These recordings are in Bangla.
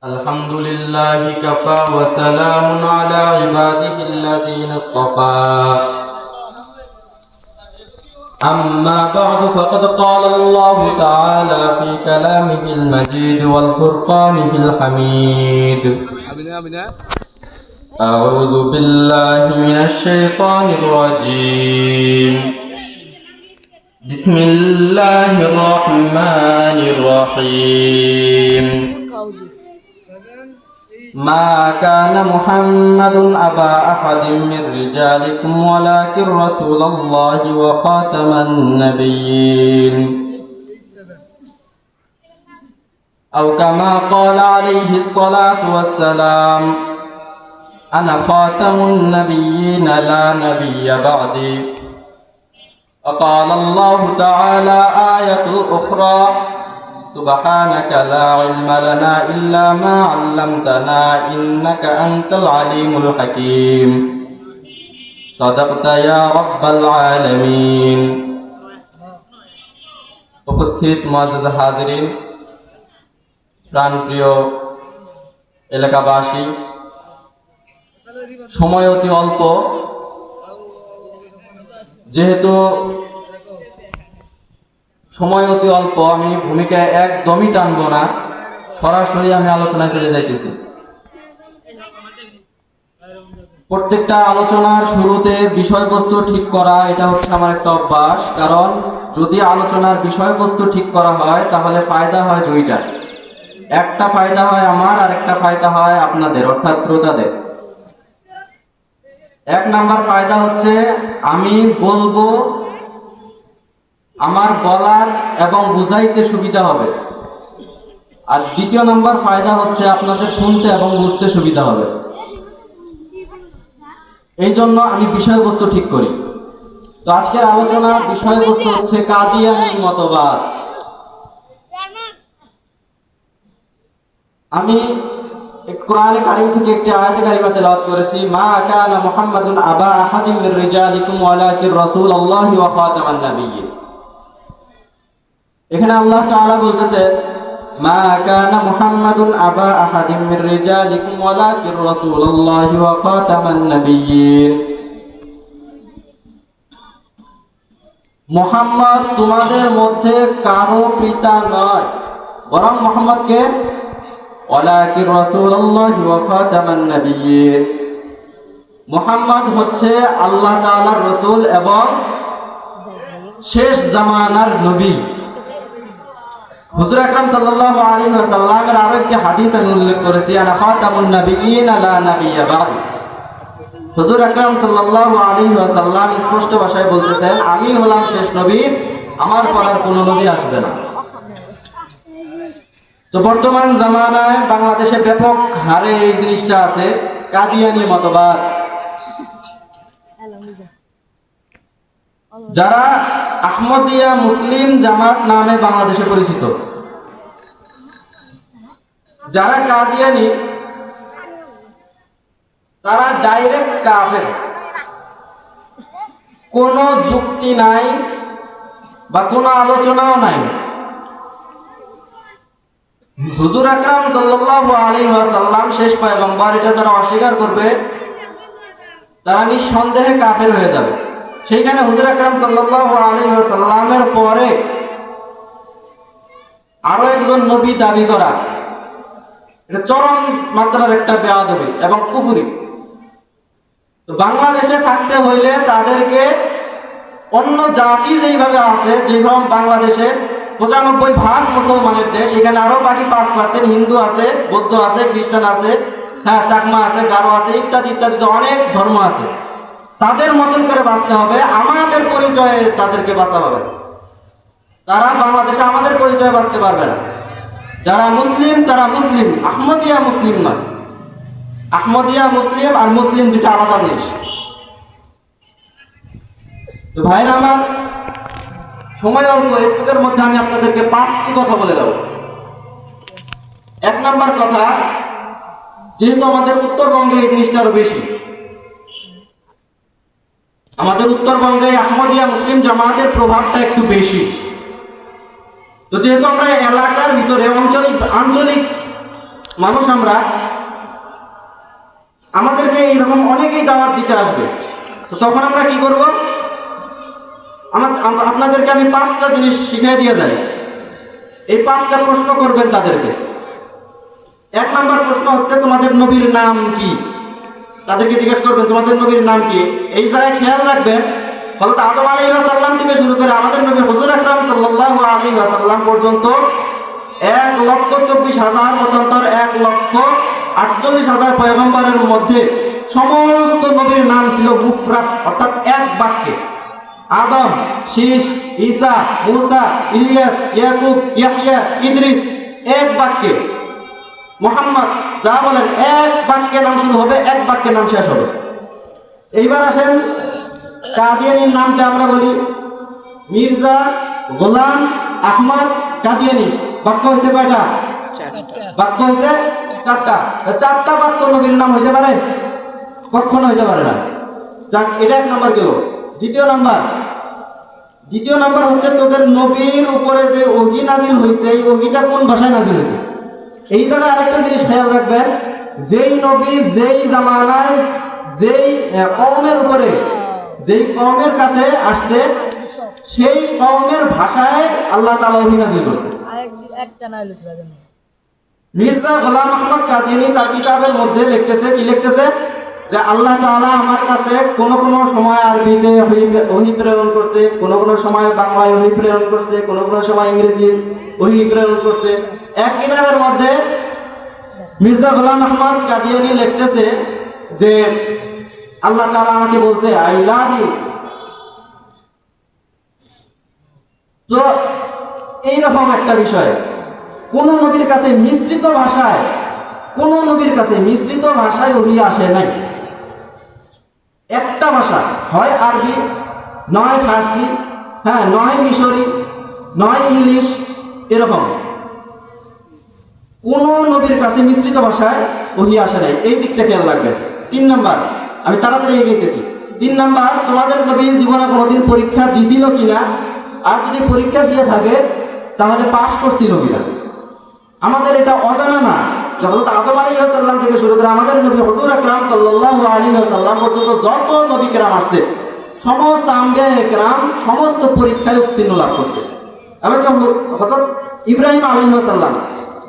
الحمد لله كفى وسلام على عباده الذين اصطفى أما بعد فقد قال الله تعالى في كلامه المجيد والفرقانه الحميد أعوذ بالله من الشيطان الرجيم بسم الله الرحمن الرحيم ما كان محمد أبا أحد من رجالكم ولكن رسول الله وخاتم النبيين أو كما قال عليه الصلاة والسلام أنا خاتم النبيين لا نبي بعدي. وقال الله تعالى آية أخرى سبحانك لا علم لنا إلا ما علمتنا إنك أنت العليم الحكيم صدقت يا رب العالمين. উপস্থিত মুআজ্জাজ হাজিরিন, প্রাণপ্রিয় এলাকাবাসী, সময় অতি অল্প, যেহেতু সময় অতি অল্প আমি ভূমিকা একদমই টানব না, সরাসরি আমি আলোচনায় চলে যাইতেছি। প্রত্যেকটা আলোচনার শুরুতে বিষয়বস্তু ঠিক করা এটা হচ্ছে আমার একটা অভ্যাস, কারণ যদি আলোচনার বিষয়বস্তু ঠিক করা হয় তাহলে ফায়দা হয় দুইটা, একটা ফায়দা হয় আমার আর একটা ফায়দা হয় আপনাদের অর্থাৎ শ্রোতাদের। এক নাম্বার ফায়দা হচ্ছে আমি বলবো, আমার বলার এবং বুঝাইতে সুবিধা হবে, আর দ্বিতীয় নাম্বার ফায়দা হচ্ছে আপনাদের শুনতে এবং বুঝতে সুবিধা হবে। এই জন্য আমি বিষয়বস্তু ঠিক করি। তো আজকের আলোচনার বিষয়বস্তু হচ্ছে কাদিয়ানী মতবাদ। আমি কোরআনে কারীম থেকে একটি আয়াতে কারিমা তেলাওয়াত করেছি, মা কানা মুহাম্মাদুন আবা আহাদিন মির রিজালিকুম ওয়ালাকিন রাসূলুল্লাহি ওয়া খাতামান নাবিয়্যিন। এখানে আল্লাহ তাআলা বলতেছেন মা কানা মুহাম্মাদুন আবা আহাদিন মির রিজালিকুম ওয়ালাকিন রাসূলুল্লাহি ওয়া খাতামান নাবিয়্যিন। মুহাম্মদ তোমাদের মধ্যে কারো পিতা নয়, বরং মুহাম্মদ কে? ওয়ালাকিন রাসূলুল্লাহি ওয়া খাতামান নাবিয়্যিন। মুহাম্মদ হচ্ছে আল্লাহ তাআলার রাসূল এবং শেষ জামানার নবী। হুজুর আকরাম সাল্লাল্লাহু আলাইহি ওয়াসাল্লামের আরো একটি হাদিস আমি উল্লেখ করেছি, আনা খাতামুন নাবিয়্যিন লা নাবিয়্যা বা'দি। হুজুর আকরাম সাল্লাল্লাহু আলাইহি ওয়াসাল্লাম স্পষ্ট ভাষায় বলতেছেন, আমি হলাম শেষ নবী, আমার পর আর কোনো নবী আসবে না। তো বর্তমান জামানায় বাংলাদেশে ব্যাপক হারে এই জিনিসটা আছে, কাদিয়ানী মতবাদ। যারা আহমদিয়া মুসলিম জামাত নামে বাংলাদেশে পরিচিত, যারা কাদিয়ানী তারা ডাইরেক্ট কাফের, কোনো যুক্তি নাই বা কোনো আলোচনাও নাই। হুজুর আকরাম সাল্লাল্লাহু আলাইহি ওয়াসাল্লাম শেষ পয়গম্বর, এটা যারা অস্বীকার করবে তারা নিঃসন্দেহে কাফের হয়ে যাবে। সেইখানে হুজুর আকরাম সাল্লাল্লাহু আলাইহি ওয়াসাল্লামের পরে আরো একজন নবী দাবি করা, এটা চরম মাত্রার একটা বেয়াদবি এবং কুফরি। তো বাংলাদেশে থাকতে হইলে তাদেরকে অন্য জাতি যেইভাবে আছে, যেভাবে বাংলাদেশে ৯৫% মুসলমানের দেশ, এখানে আরো বাকি ৫% হিন্দু আছে, বৌদ্ধ আছে, খ্রিস্টান আছে, হ্যাঁ চাকমা আছে, গারো আছে, ইত্যাদি ইত্যাদি অনেক ধর্ম আছে। তাদের মতন করে বাঁচতে হবে, আমাদের পরিচয়ে তাদেরকে বাঁচা হবে। তারা বাংলাদেশে আমাদের পরিচয়ে বাঁচতে পারবে না। যারা মুসলিম তারা মুসলিম, আহমদিয়া মুসলিম নয়। আহমদিয়া মুসলিম আর মুসলিম দুটো আলাদা জিনিস। তো ভাইরা আমার, সময় অল্প, একটুকের মধ্যে আমি আপনাদেরকে 5টি কথা বলে দেব। এক নাম্বার কথা, যেহেতু আমাদের উত্তরবঙ্গে এই জিনিসটা আরো বেশি, আমাদের উত্তরবঙ্গে আহমদিয়া মুসলিম জামাতের প্রভাবটা একটু বেশি। তো যেহেতু আমরা এলাকার ভিতরে আঞ্চলিক মানুষ আমরা, আমাদেরকে এইরকম অনেকেই দাওয়াত দিতে আসবে। তো তখন আমরা কি করব? আপনাদেরকে আমি 5টা জিনিস শিখিয়ে দিয়ে যাই। এই 5টা প্রশ্ন করবেন তাদেরকে। 1 নাম্বার প্রশ্ন হচ্ছে, তোমাদের নবীর নাম কি? তাদেরকে জিজ্ঞেস করবেন তোমাদের নবীর নাম কি। এই জায়গায় খেয়াল রাখবেন, হযরত আদম আলাইহিস সালাম থেকে শুরু করে আমাদের নবী হুজুর আকরাম সাল্লাল্লাহু আলাইহি ওয়াসাল্লাম পর্যন্ত 1,24,000 মতান্তর 1,48,000 পয়গম্বরের মধ্যে সমস্ত নবীর নাম ছিল মুফরাদ, অর্থাৎ এক বাক্যে। আদম, শীষ, ঈসা, মূসা, ইলিয়াস, ইয়াকুব, ইয়াহইয়া, ইদ্রিস, এক বাক্যে। মুহাম্মদ, যা বলেন এক বাক্যে নাম শুরু হবে, এক বাক্যে নাম শেষ হবে। এইবার আসেন কাদিয়ানির নামটা আমরা বলি মির্জা গোলাম আহমদ কাদিয়ানি। বাক্য হয়েছে কয়টা? বাক্য হয়েছে 4টা। 4টা বাক্য নবীর নাম হইতে পারে? কখনো হইতে পারে না। যাক, এটা 1 নাম্বার গেল। দ্বিতীয় নাম্বার হচ্ছে, তোদের নবীর উপরে যে ওহী নাজিল হয়েছে, এই ওহীটা কোন ভাষায় নাজিল হয়েছে? এই জায়গায় আরেকটা জিনিস খেয়াল রাখবেন, যেই নবী যেই জামানায় যেই কওমের উপরে, যেই কওমের কাছে আসছে, সেই কওমের ভাষায় আল্লাহ তাআলা ওহী নাজিল করছে। মির্জা গোলাম আহমদ কাদিয়ানী তার কিতাবের মধ্যে লিখতেছে, কি লিখতেছে? যে আল্লাহ তাআলা আমার কাছে কোন সময় আরবিতে ওহী প্রেরণ করছে, কোন সময় বাংলায় ওহী প্রেরণ করছে, কোন সময় ইংরেজি ওহী প্রেরণ করছে। এক কিতাবের মধ্যে মির্জা গোলাম আহমদ কাদিয়ানী লিখতেছে যে আল্লাহ তাআলা আমাকে বলছে আই লাভ ইউ। তো এইরকম একটা বিষয়, কোন নবীর কাছে মিশ্রিত ভাষায় ওহী আসে নাই। একটা ভাষা, হয় আরবি, নয় ফার্সি, নয় মিশরি, নয় ইংলিশ, এরকম কোন নবীর কাছে মিশ্রিত ভাষায় ওহী আসে নাই। এই দিকটা খেয়াল রাখবেন। 3 নাম্বার, আমি তাড়াতাড়ি এগিয়েছি। 3 নাম্বার, তোমাদের নবী জীবনে কোনোদিন পরীক্ষা দিছিল কিনা, আর যদি পরীক্ষা দিয়ে থাকে তাহলে পাস করছিল কিনা। আমাদের এটা অজানা না যে হযরত আদম আলাইহিস সালাম থেকে শুরু করে আমাদের নবী হুজুর আকরাম সাল্লাল্লাহু আলাইহি ওয়াসাল্লাম পর্যন্ত যত নবী কেরাম আসছে, সমস্ত আম্বিয়া কেরাম সমস্ত পরীক্ষায় উত্তীর্ণ লাভ করছে। এমনকি হযরত ইব্রাহিম আলাইহিস সালাম,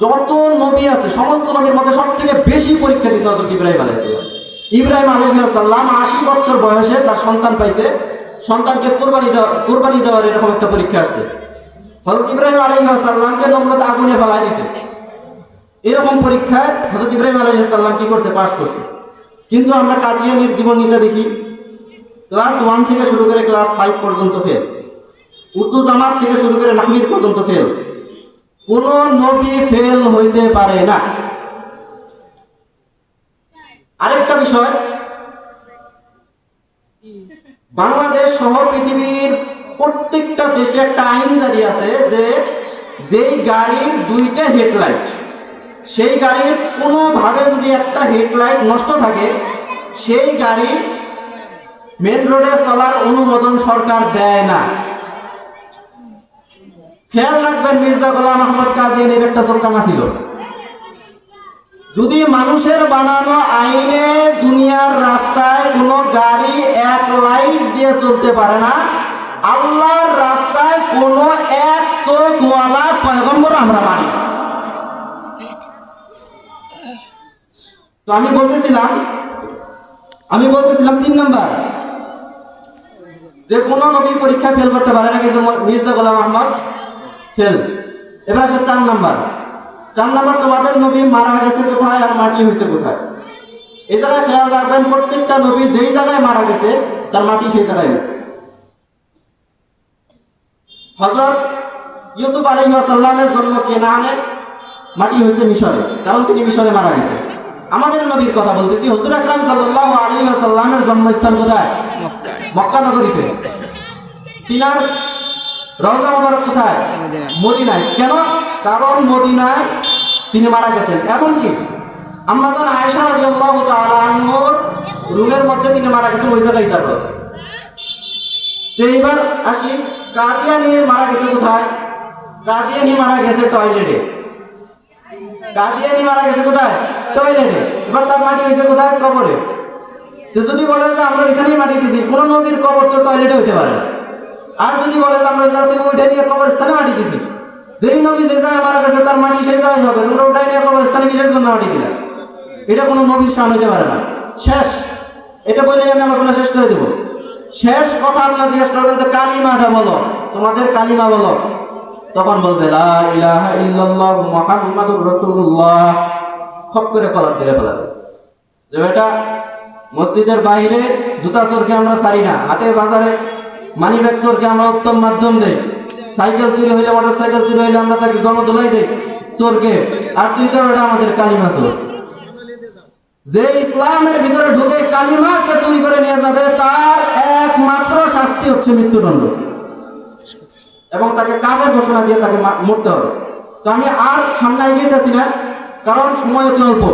যত নবী আছে সমস্ত নবীর মধ্যে সবথেকে বেশি পরীক্ষা দিয়েছে হযরত ইব্রাহিম আলাইহিস সালাম। ইব্রাহিম আলাইহিস সালাম 80 বছর বয়সে তার সন্তান পাইছে, সন্তানকে কুরবানি দেওয়ার এরকম একটা পরীক্ষা আছে। হযরত ইব্রাহিম আলাইহিস সালামকে নমরুদ আগুনে ফেলাই দিয়েছে। এরকম পরীক্ষায় হযরত ইব্রাহিম আলাইহিস সালাম কি করছে? পাস করছে। কিন্তু আমরা কাদিয়ানীর জীবনীটা দেখি, ক্লাস 1 থেকে শুরু করে ক্লাস 5 পর্যন্ত ফেল, উর্দু জামাত থেকে শুরু করে নাহমির পর্যন্ত ফেল। কোন নবী ফেল হইতে পারে না। আরেকটা বিষয়, বাংলাদেশ সহ পৃথিবীর প্রত্যেকটা দেশে একটা আইন জারি আছে যে যেই গাড়ির 2টা হেডলাইট, সেই গাড়ির কোনোভাবে যদি একটা হেডলাইট নষ্ট থাকে, সেই গাড়ি মেন রোডে চলার অনুমোদন সরকার দেয় না। খেয়াল রাখবেন, মির্জা গোলাম আহমদ কাদিয়ানীর একটা জোরকানা ছিল, যদি মানুষের বানানো আইনে দুনিয়ার রাস্তায় কোনো গাড়ি এক লাইট দিয়ে চলতে পারে না, আল্লাহর রাস্তায় কোনো এক চোখওয়ালা পয়গম্বর আমরা মানি। তো আমি বলতেছিলাম 3 নাম্বার, যে কোনো নবী পরীক্ষা ফেল করতে পারে না, কিন্তু মির্জা গোলাম আহমদ ফেল। এবার আসে 4 নাম্বার। তোমাদের নবী মারা গেছে কোথায় আর মাটি হয়েছে কোথায়? এই জায়গায় খেয়াল রাখবেন, প্রত্যেকটা নবী যেই জায়গায় মারা গেছে তার মাটি সেই জায়গায় হয়েছে। হযরত ইউসুফ আলাইহিস সালামের জন্ম কেনানে, মাটি হয়েছে মিশরে, কারণ তিনি মিশরে মারা গেছে। আমাদের নবীর কথা বলতেছি, হুজুর আকরাম সাল্লাল্লাহু আলাইহি ওয়াসাল্লামের জন্মস্থান কোথায়? মক্কা নগরীতে। তিনার রওজা মুবারক কোথায়? মদিনায়। কেন? কারণ মদিনায় তিনি মারা গেছেন। এমনকি আম্মা জান আয়েশা রাদিয়াল্লাহু তাআলা আনহার রুমের মধ্যে তিনি মারা গেছেন, ওই জায়গায় তার রওজা। তো এইবার আসি, কাদিয়ানী মারা গেছে কোথায়? কাদিয়ানী মারা গেছে টয়লেটে। কাদিয়ানি মারা গেছে কোথায়? টয়লেটে। এবার তার মাটি হয়েছে কোথায়? কবরে। তো যদি বলে যে আমরা এখানেই মাটি দিছি, কোন নবীর কবর তো টয়লেটে হইতে পারে না। আর যদি বলে যে আমরা এখান থেকে ওইটা নিয়ে কবরস্থানে মাটি দিছি, যেই নবী যে জায়গায় মারা গেছে তার মাটি সেই জায়গায় হবে, তোমরা ওটাই নিয়ে কবরস্থানে কিসের জন্য মাটি দিলা? এটা কোনো নবীর শান হইতে পারে না। শেষ, এটা বলেই আমি আলোচনা শেষ করে দেব। শেষ কথা আপনারা জিজ্ঞেস করবেন যে কালিমাটা বলো, তোমাদের কালিমা বলো। তখন বলবে লা ইলাহা ইল্লাল্লাহ মুহাম্মাদুর রাসূলুল্লাহ। খপ করে কলার ধরে ফেলাবে যে বেটা, মসজিদের বাইরে জুতা চোরকে আমরা ছাড়ি না, হাটে বাজারে মানি ব্যাগ চোরকে আমরা উত্তম মাধ্যম দেই, সাইকেল চুরি হইলে মোটর সাইকেল চুরি হইলে আমরা তাকে গণধোলাই দেই চোরকে। আর তুই তো এটা আমাদের কালিমা চোর। যে ইসলামের ভিতরে ঢুকে কালিমাকে চুরি করে নিয়ে যাবে তার একমাত্র শাস্তি হচ্ছে মৃত্যুদণ্ড, এবং তাকে কাফের ঘোষণা দিয়ে তাকে মরতে হবে। তো আমি আর সামনে এগিয়েতেছি না, কারণ সময় অতি অল্প।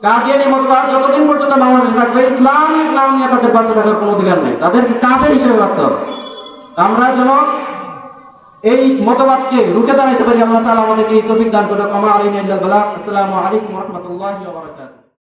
কাদিয়ানি মতবাদ যতদিন পর্যন্ত বাংলাদেশে থাকবে, ইসলামিক নাম নিয়ে তাদের পাশে থাকার কোনো অধিকার নেই, তাদেরকে কাফের হিসেবে বাঁচতে হবে। আমরা যেন এই মতবাদকে রুখে দাঁড়াইতে পারি, আল্লাহ তাআলা আমাদেরকে তৌফিক দান করুন। আসসালামু আলাইকুম ওয়া রাহমাতুল্লাহি ওয়া বারাকাতুহু।